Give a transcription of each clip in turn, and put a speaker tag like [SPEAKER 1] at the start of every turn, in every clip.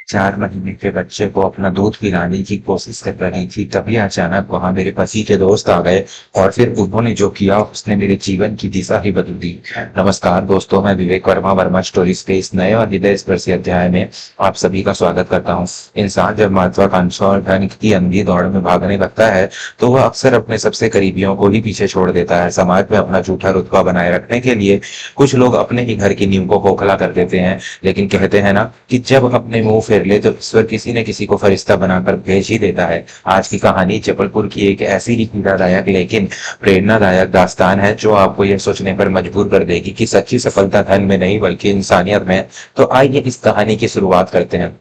[SPEAKER 1] 4 महीने के बच्चे को अपना दूध पिलाने की कोशिश कर रही थी, तभी अचानक वहां मेरे पति के दोस्त आ गए और फिर उन्होंने जो किया उसने मेरे जीवन की दिशा ही बदल दी। नमस्कार दोस्तों, मैं विवेक वर्मा, वर्मा स्टोरीज के इस नए और हृदय स्पर्शी अध्याय में आप सभी का स्वागत करता हूँ। इंसान जब महत्वाकांक्षा और धन की अंधी दौड़ में भागने लगता है तो वह अक्सर अपने सबसे करीबियों को ही पीछे छोड़ देता है। समाज में अपना झूठा रुतबा बनाए रखने के लिए कुछ लोग अपने ही घर की नींव को खोखला कर देते हैं, लेकिन कहते हैं ना कि जब अपने मुंह फेर ले तो ईश्वर किसी न किसी को फरिश्ता बनाकर भेज ही देता है। आज की कहानी जबलपुर की एक ऐसी ही पीड़ादायक लेकिन प्रेरणादायक दास्तान है जो आपको यह सोचने पर मजबूर कर देगी कि सच्ची सफलता धन में नहीं बल्कि इंसानियत में। तो आइए इस कहानी की शुरुआत करते हैं।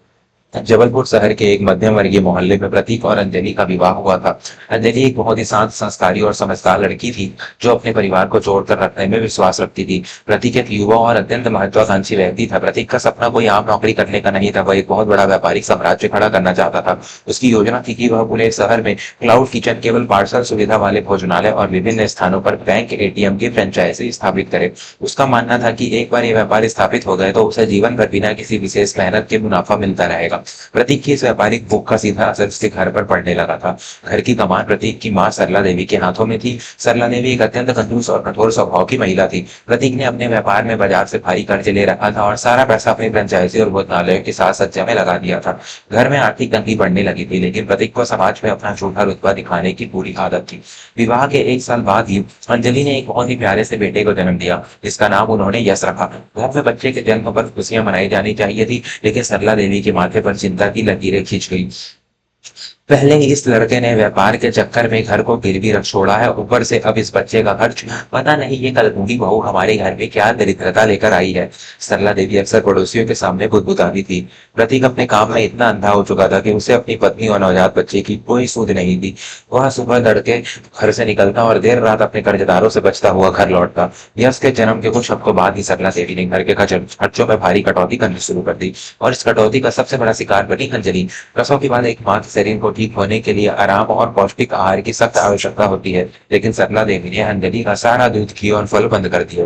[SPEAKER 1] जबलपुर शहर के एक मध्यम वर्गीय मोहल्ले में प्रतीक और अंजलि का विवाह हुआ था। अंजलि एक बहुत ही शांत, संस्कारी और समझदार लड़की थी जो अपने परिवार को जोड़कर रखने में विश्वास रखती थी। प्रतीक एक युवा और अत्यंत महत्वाकांक्षी व्यक्ति था। प्रतीक का सपना कोई आम नौकरी करने का नहीं था, वह एक बहुत बड़ा व्यापारिक साम्राज्य खड़ा करना चाहता था। उसकी योजना थी कि वह पूरे शहर में क्लाउड किचन, केवल पार्सल सुविधा वाले भोजनालय और विभिन्न स्थानों पर बैंक, एटीएम की फ्रेंचाइजी स्थापित करे। उसका मानना था कि एक बार ये व्यापार स्थापित हो गए तो उसे जीवन भर बिना किसी विशेष मेहनत के मुनाफा मिलता रहेगा। प्रतीक की इस व्यापारिक भूख का सीधा असर उसके घर पर पड़ने लगा था। घर की कमान प्रतीक की मां सरला देवी के हाथों में थी। सरला देवी एक अत्यंत कंजूस और कठोर स्वभाव की महिला थी। प्रतीक ने अपने व्यापार में बाजार से भारी कर्ज ले रखा था और सारा पैसा अपनी फ्रेंचाइजी और भोजनालयों के साथ सज्जा में लगा दिया था। घर में आर्थिक तंगी बढ़ने लगी थी, लेकिन प्रतीक को समाज में अपना झूठा रुतबा दिखाने की पूरी आदत थी। विवाह के 1 साल बाद ही अंजलि ने एक बहुत ही प्यारे से बेटे को जन्म दिया, जिसका नाम उन्होंने यश रखा। घर में बच्चे के जन्म पर खुशियां मनाई जानी चाहिए थी, लेकिन सरला देवी के माथे पर चिंता की लकीरें खींच गई। पहले ही इस लड़के ने व्यापार के चक्कर में घर को गिरवी रख छोड़ा है, ऊपर से अब इस बच्चे का खर्च। पता नहीं ये कलबुगी बहू हमारे घर में क्या दरिद्रता लेकर आई है। सरला देवी अक्सर पड़ोसियों के सामने बुदबुदाती थी। प्रतीक अपने काम में इतना अंधा हो चुका था कि उसे अपनी पत्नी और नवजात बच्चे की कोई सूध नहीं थी। वह सुबह तड़के घर से निकलता और देर रात अपने कर्जदारों से बचता हुआ घर लौटता। यश के जन्म के कुछ हफ्तों बाद ही सरला देवी ने घर के खर्चों में भारी कटौती करनी शुरू कर दी और इस कटौती का सबसे बड़ा शिकार बनी अंजलि। प्रसव के बाद एक मां के शरीर को ठीक होने के लिए आराम और पौष्टिक आहार की सख्त आवश्यकता होती है, लेकिन सरला देवी ने अंजलि का सारा दूध, घी और फल बंद कर दिया।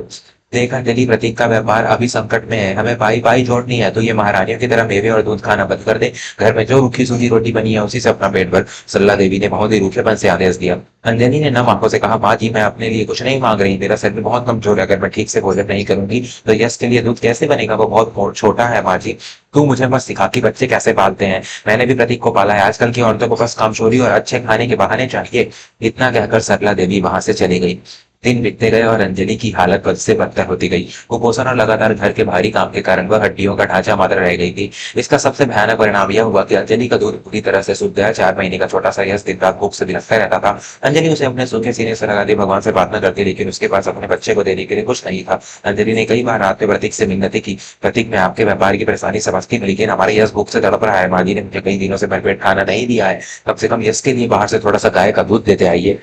[SPEAKER 1] देख अंजलि, प्रतीक का व्यापार अभी संकट में है, हमें पाई पाई जोड़नी है, तो ये महारानियों की तरह मेवे और दूध खाना बंद कर दे। घर में जो रूखी सूखी रोटी बनी है उसी से अपना पेट भर। सरला देवी ने बहुत ही रूखेपन से आदेश दिया। अंजलि ने नम आंखों से कहा, माँ जी, मैं अपने लिए कुछ नहीं मांग रही, मेरा शरीर बहुत कमजोर है, अगर मैं ठीक से भोजन नहीं करूंगी तो यश के लिए दूध कैसे बनेगा, वो बहुत छोटा है। माँ जी, तू मुझे मत सिखा कि बच्चे कैसे पालते हैं, मैंने भी प्रतीक को पाला है। आजकल की औरतों को बस कामचोरी और अच्छे खाने के बहाने चाहिए। इतना कहकर सरला देवी वहां से चली गई। दिन बीतते गए और अंजलि की हालत बद से बदतर होती गई। कुपोषण और लगातार घर के भारी काम के कारण वह हड्डियों का ढांचा मात्र रह गई थी। इसका सबसे भयानक परिणाम यह हुआ कि अंजलि का दूध पूरी तरह से सूख गया। 4 महीने का छोटा सा यश दिन रात भूख से बिलखता रहता था। अंजलि उसे अपने सूखे सीने से लगा दी भगवान से प्रार्थना करती, लेकिन उसके पास अपने बच्चे को देने के लिए कुछ नहीं था। अंजलि ने कई बार रात में प्रतीक से मिन्नतें की, प्रतीक, मैं आपके व्यापार की परेशानी समझती हूँ, लेकिन हमारे यश भूख से तड़प रहा है। माँ जी ने मुझे कई दिनों से भरपेट खाना नहीं दिया है, कम से कम यश के लिए बाहर से थोड़ा सा गाय का दूध देते आइए।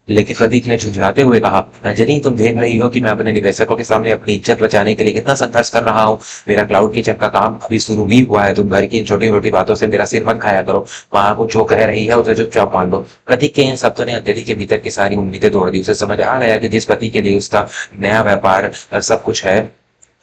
[SPEAKER 1] लेकिन प्रतीक ने झुंझलाते हुए कहा, अंजलि, तुम देख रही हो कि मैं अपने निवेशकों के सामने अपनी इज्जत बचाने के लिए कितना संघर्ष कर रहा हूँ। मेरा क्लाउड किचन का काम अभी शुरू भी हुआ है, तुम घर की छोटी छोटी बातों से मेरा सिर मत खाया करो। माँ को जो कह रही है उसे चुपचाप मान लो। प्रतीक के इन शब्दों ने अंजलि के भीतर की सारी उम्मीदें तोड़ दी। उसे समझ आ गया कि जिस पति के लिए उसका नया व्यापार सब कुछ है,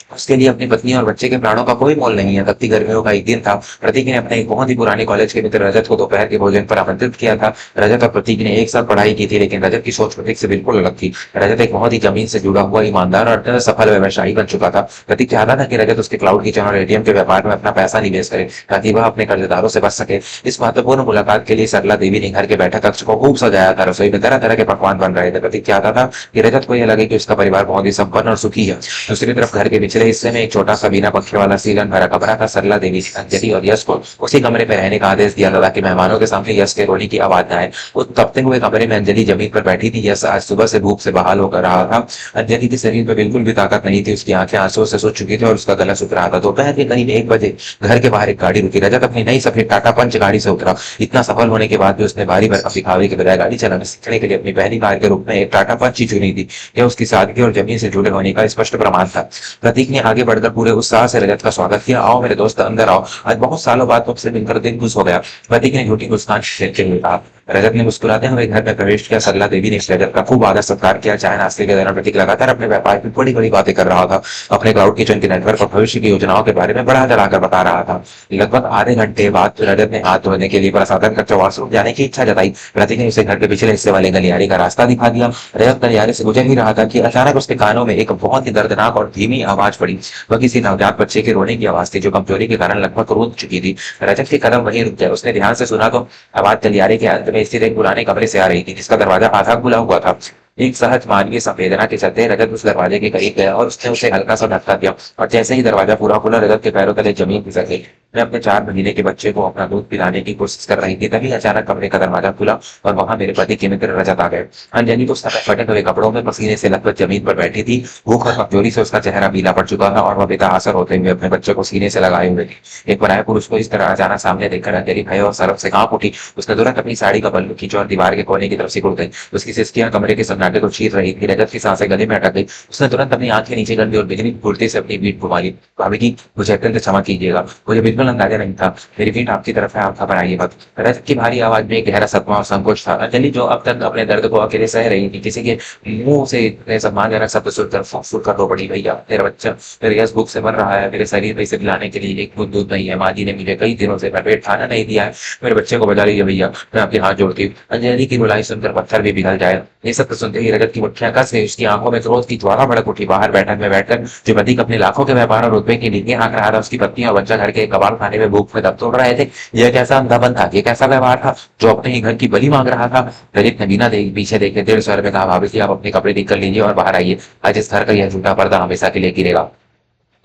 [SPEAKER 1] उसके लिए अपनी पत्नी और बच्चे के प्राणों का कोई मोल नहीं है। तपती गर्मियों का एक दिन था। प्रतीक ने अपने एक बहुत ही पुराने कॉलेज के मित्र रजत को दोपहर के भोजन पर आमंत्रित किया था। रजत और प्रतीक ने एक साथ पढ़ाई की थी, लेकिन रजत की सोच प्रतीक से बिल्कुल अलग थी। रजत एक बहुत ही जमीन से जुड़ा हुआ, ईमानदार और अत्यंत सफल व्यवसायी बन चुका था। प्रतीक चाहता था कि रजत उसके क्लाउड किचन और एटीएम के व्यापार में अपना पैसा निवेश करे, ताकि वह अपने कर्जदारों से बच सके। इस महत्वपूर्ण मुलाकात के लिए सरला देवी ने घर के बैठक कक्ष को खूब सजाया था। रसोई में तरह तरह के पकवान बन रहे थे। प्रतीक चाहता था कि रजत को यह लगे कि उसका परिवार बहुत ही संपन्न और सुखी है। दूसरी तरफ घर के पिछले हिस्से में एक छोटा सा बिना पंखे वाला सीलन भरा कमरा था। सरला देवी ने अंजलि और यश को उसी कमरे में रहने का आदेश दिया था, ताकि मेहमानों के सामने यश के रोने की आवाज न आए। उस तपते हुए कमरे में अंजलि जमीन पर बैठी थी। यश आज सुबह से भूख से बहाल होकर रहा था। अंजलि के शरीर में बिल्कुल भी ताकत नहीं थी, उसकी आंखें आंसुओं से सूख चुकी थी और उसका गला सूख रहा था। दोपहर के करीब 1 बजे घर के बाहर एक गाड़ी रुकी। रजत अपनी नई सफेद टाटा पंच गाड़ी से उतरा। इतना सफल होने के बाद भी उसने भारी भरकम दिखावे के बजाय गाड़ी चलाना सीखने के लिए अपनी पहली कार के रूप में एक टाटा पंच ही चुनी थी। यह उसकी सादगी और जमीन से जुड़े होने का स्पष्ट प्रमाण था। प्रतीक ने आगे बढ़कर पूरे उत्साह से रजत का स्वागत किया। आओ मेरे दोस्त, अंदर आओ, आज बहुत सालों बाद तुमसे मिलकर दिन खुश हो गया। प्रतीक ने झूठी मुस्कान देते हुए कहा। रजत ने मुस्कुराते हुए घर में प्रवेश किया। सरला देवी ने रजत का खूब आदर सत्कार किया। चाय नाश्ते के दौरान प्रतीक लगातार अपने व्यापार की बड़ी बड़ी बातें कर रहा था। अपने क्लाउड किचन के नेटवर्क और भविष्य की योजनाओं के बारे में बढ़ा चढ़ाकर बता रहा था। लगभग आधे घंटे बाद रजत ने हाथ धोने के लिए प्रसाधन कक्षा वॉशरूम जाने की इच्छा जताई। प्रतीक ने उसे घर के पिछले हिस्से वाले गलियारे का रास्ता दिखा दिया। रजत गलियारे से गुजर ही रहा था कि अचानक उसके कानों में एक बहुत ही दर्दनाक और धीमी आवाज पड़ी। वह किसी नवजात बच्चे के रोने की आवाज थी जो कमजोरी के कारण लगभग रुक चुकी थी। रजत के कदम वहीं रुक गए। उसने ध्यान से सुना तो आवाज गलियारे के अंत में स्थित एक पुराने कमरे से आ रही थी जिसका दरवाजा आधा खुला हुआ था। एक सहज मानवीय संवेदना के चलते रजत उस दरवाजे के करीब गया और उसने उसे हल्का सा धक्का दिया और जैसे ही दरवाजा पूरा खुला रजत के पैरों तले जमीन खिसक गई। मैं अपने 4 महीने के बच्चे को अपना दूध पिलाने की कोशिश कर रही थी, तभी अचानक कमरे का दरवाजा खुला और वहां मेरे पति के मित्र रजत आ गए। अंजलि तो समय फटे हुए कपड़ों में पसीने से लथपथ जमीन पर बैठी थी। भूख और कमजोरी से उसका चेहरा पीला पड़ चुका था और वह बेतहासर होते हुए अपने बच्चे को सीने से लगाए हुए थी। एक पराये पुरुष को इस तरह अचानक सामने देखकर अंजलि भय और सरफ से कांप उठी। उसने तुरंत अपनी साड़ी का पल्लू खींचा और दीवार के कोने की तरफ सिकुड़ गई। उसकी सिसकियां कमरे के सन्नाटे को चीर रही थी। रजत की सांसें गले में अटक गई। उसने तुरंत अपनी आंख के नीचे कर दी और बिजली फूटते से अपनी पीठ घुमा ली। भाभी जी, मुझे अत्यंत क्षमा कीजिएगा, मुझे बिल्कुल अंदाजा नहीं था। मेरी पीठ आपकी तरफ है, आप घबराइए मत। रजत की भारी आवाज में गहरा सदमा और संकोच था। अंजलि जो अब तक अपने दर्द को अकेले सह रही थी, किसी के मुंह से इतने सम्मानजनक शब्द सुनकर फूट कर रो पड़ी। भैया, मेरा बच्चा मेरे यस भूख से मर रहा है। मेरे शरीर में इसे पिलाने के लिए एक बूंद दूध नहीं है। माँ जी ने मुझे कई दिनों से भरपेट खाना नहीं दिया है। मेरे बच्चे को बचा लीजिए भैया, मैं आपके हाथ जोड़ती हूँ। अंजलि की रुलाई सुनकर पत्थर भी पिघल जाए। ये सब सुनते ही रजत की मुठ्ठियां कस गई। उसकी आंखों में क्रोध की ज्वाला भड़क उठी। बाहर बैठक में बैठकर जो प्रतीक अपने लाखों के व्यापार और रुतबे की नीतियां हाँक रहा था, उसकी पत्नी और बच्चा घर के कबाड़ खाने में भूख में दम तोड़ रहे थे। यह कैसा अंधापन था, ये कैसा व्यवहार था जो अपने ही घर की बलि मांग रहा था। रजत ने बिना पीछे देखे दृढ़ स्वर में कहा, भाभी जी आप अपने कपड़े ठीक कर लीजिए और बाहर आइए। आज इस घर का यह झूठा पर्दा हमेशा के लिए गिरेगा।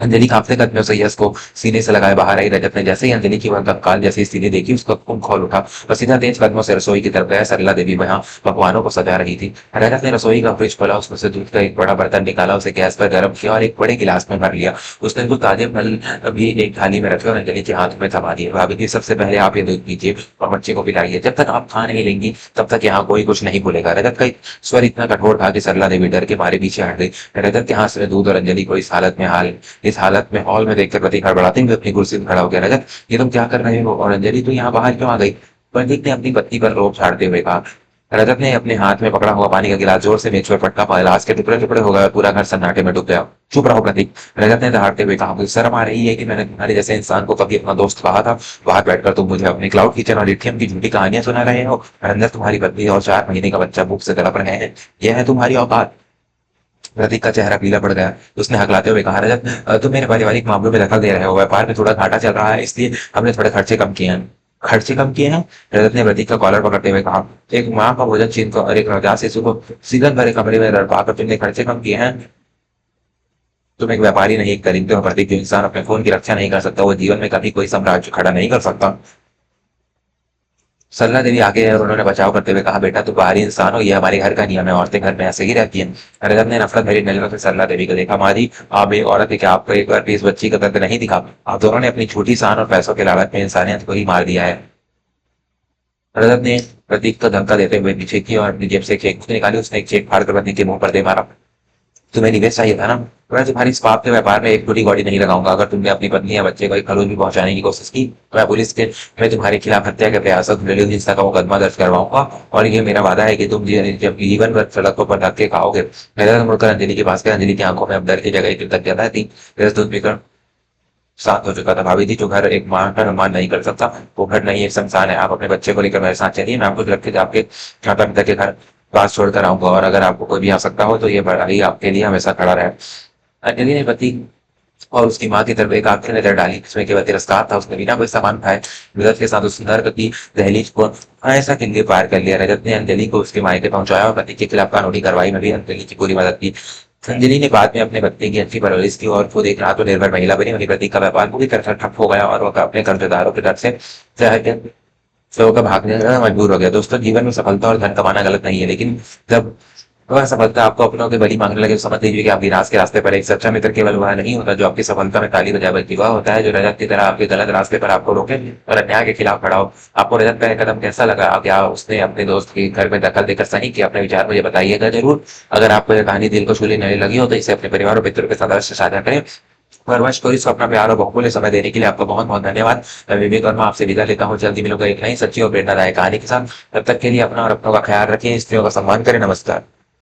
[SPEAKER 1] अंजलि कांपते कदमों से यश को सीने से लगाए बाहर आई। रजत ने जैसे ही अंजलि की वह कंकाल जैसी स्थिति देखी, उसका खून खौल उठा। वह सीधा तेज कदमों से रसोई की तरफ गया। सरला देवी वहां पकवानों को सजा रही थी। रजत ने रसोई का फ्रिज खोला, उसमें से दूध का एक बड़ा बर्तन निकाला, उसे गैस पर गर्म किया और एक बड़े गिलास में भर लिया। उसने कुछ ताजे फल भी एक थाली में रखे और अंजलि के हाथ में थमा दिए। भाभी जी, सबसे पहले आप ये दूध पीजिए और बच्चे को पिलाइए। जब तक आप खा नहीं लेंगी तब तक यहाँ कोई कुछ नहीं बोलेगा। रजत का स्वर इतना कठोर था कि सरला देवी डर के मारे पीछे हट गई। रजत के हाथ में दूध और अंजलि को इस हालत में हॉल में देखकर प्रतीक हड़बड़ाते हुए अपनी कुर्सी में खड़ा हो गया। रजत, ये तुम क्या कर रहे हो? और अंजलि, तू यहाँ बाहर क्यों आ गई? प्रतीक ने अपनी पत्नी पर रोब झाड़ते हुए कहा। रजत ने अपने हाथ में पकड़ा हुआ पानी का गिलास जोर से मेज पर पटका। गिलास के टुकड़े टुकड़े हो गए और पूरा घर सन्नाटे में डूब गया। चुप रहो प्रतीक, रजत ने दहाड़ते हुए कहा। मुझे शर्म आ रही है कि मैंने तुम्हारे जैसे इंसान को कभी अपना दोस्त कहा था। बाहर बैठकर तुम मुझे अपने क्लाउड किचन और लिथियम की झूठी कहानियां सुना रहे हो। अंदर तुम्हारी पत्नी और 4 महीने का बच्चा भूख से तड़प रहे हैं। यह है तुम्हारी औकात? प्रतीक का चेहरा पीला पड़ गया। उसने हकलाते हुए कहा, रजत, तुम मेरे पारिवारिक मामलों में दखल दे रहे हो। व्यापार में थोड़ा घाटा चल रहा है, इसलिए हमने थोड़े खर्चे कम किए हैं। खर्चे कम किए हैं? रजत ने प्रतीक का कॉलर पकड़ते हुए कहा। एक माँ का भोजन छीन कर और एक नवजात शिशु को सीधन भरे कमरे में रखवाकर तुमने खर्चे कम किए हैं? तुम एक व्यापारी नहीं, एक दरिंदे हो प्रतीक। जो इंसान अपने खून की रक्षा नहीं कर सकता, वो जीवन में कभी कोई साम्राज्य खड़ा नहीं कर सकता। सरला देवी आगे है और उन्होंने बचाव करते हुए कहा, बेटा तुम बाहरी इंसान हो, ये हमारे घर का नियम है। औरतें घर में ऐसे ही रहती हैं। रजत ने नफरत भरी नजरों से सरला देवी को देखा। माँ जी, आप एक औरत है, क्या आपको एक बार भी इस बच्ची का दर्द नहीं दिखा? आप दोनों ने अपनी छोटी सान और पैसों के लालच में इंसानियत को ही मार दिया है। रजत ने प्रतीक को धक्का देते हुए पीछे की और अपनी जेब से चेक निकाली। उसने एक चेक फाड़ कर प्रतीक के मुंह पर दे मारा। तुम्हें निवेश चाहिए था ना? मैं तुम्हारी इस पाप के व्यापार में एक टूटी गौड़ी नहीं लगाऊंगा। अगर तुमने अपनी पत्नी या बच्चे को एक खलूज भी पहुंचाने की कोशिश की तो मैं तुम्हारे खिलाफ हत्या के प्रयास और घरेलू हिंसा का मुकदमा दर्ज करवाऊंगा। और ये मेरा वादा है कि तुम जब जीवन भर सड़कों पर धक्के खाओगे। मेरा मुड़कर अंजलि के पास गया। अंजलि की आंखों में अब डर की जगह कृतज्ञता थी। मेरा दूध पीकर शांत हो चुका था। भाभी जी, जो घर एक मां का सम्मान नहीं कर सकता, वो घर नहीं, एक शमशान है। आप अपने बच्चे को लेकर मेरे साथ चलिए, मैं आपको सुरक्षित आपके माता पिता के घर पास छोड़कर आऊंगा। और अगर आपको कोई भी आवश्यकता हो तो ये बड़ाई आपके लिए हमेशा खड़ा रहे। अंजलि ने पति और उसकी माँ की तरफ एक आखिरी नजर डाली, जिसमें केवल तिरस्कार था। उसने बिना कोई सामान उठाए रजत के साथ उस नर्क की दहलीज को ऐसा किले पार कर लिया। रजत ने अंजलि को उसके मायके पहुंचाया और पति के खिलाफ कानूनी कार्रवाई में भी अंजलि की पूरी मदद की। अंजलि ने बाद में अपने पत्नी की अच्छी परवरिश की और खुद एक आत्मनिर्भर महिला बनी। वही प्रतीक का व्यापार पूरी तरह ठप हो गया और वह अपने कर्जदारों के डर से होकर भागने का मजबूर हो गया। दोस्तों, जीवन में सफलता और धन कमाना गलत नहीं है, लेकिन जब वह सफलता आपको अपनों के बलि मांगने लगे तो समझ लीजिए कि आप विनाश के रास्ते पर। एक सच्चा मित्र केवल वह नहीं होता जो आपकी सफलता में ताली बजाए, बल्कि वह होता है जो रजत की तरह आपके गलत रास्ते पर आपको रोके और अन्याय के खिलाफ खड़ा हो। आपको रजत का कदम कैसा लगा? क्या उसने अपने दोस्त के घर में दखल देकर सही किया? अपने विचार मुझे बताइएगा जरूर। अगर आपको यह कहानी दिल को छूने नहीं लगी हो तो इसे अपने परिवार और मित्रों के सदस्य साझा करें। वर्मा स्टोरीज को अपना प्यार और बहुमूल्य समय देने के लिए आपका बहुत बहुत धन्यवाद। मैं विवेक वर्मा आपसे विदा लेता हूँ। जल्दी मिलूंगा एक नई सच्ची और प्रेरणादायक कहानी के साथ। तब तक के लिए अपना और अपनों का ख्याल रखें, स्त्रियों का सम्मान करें। नमस्कार।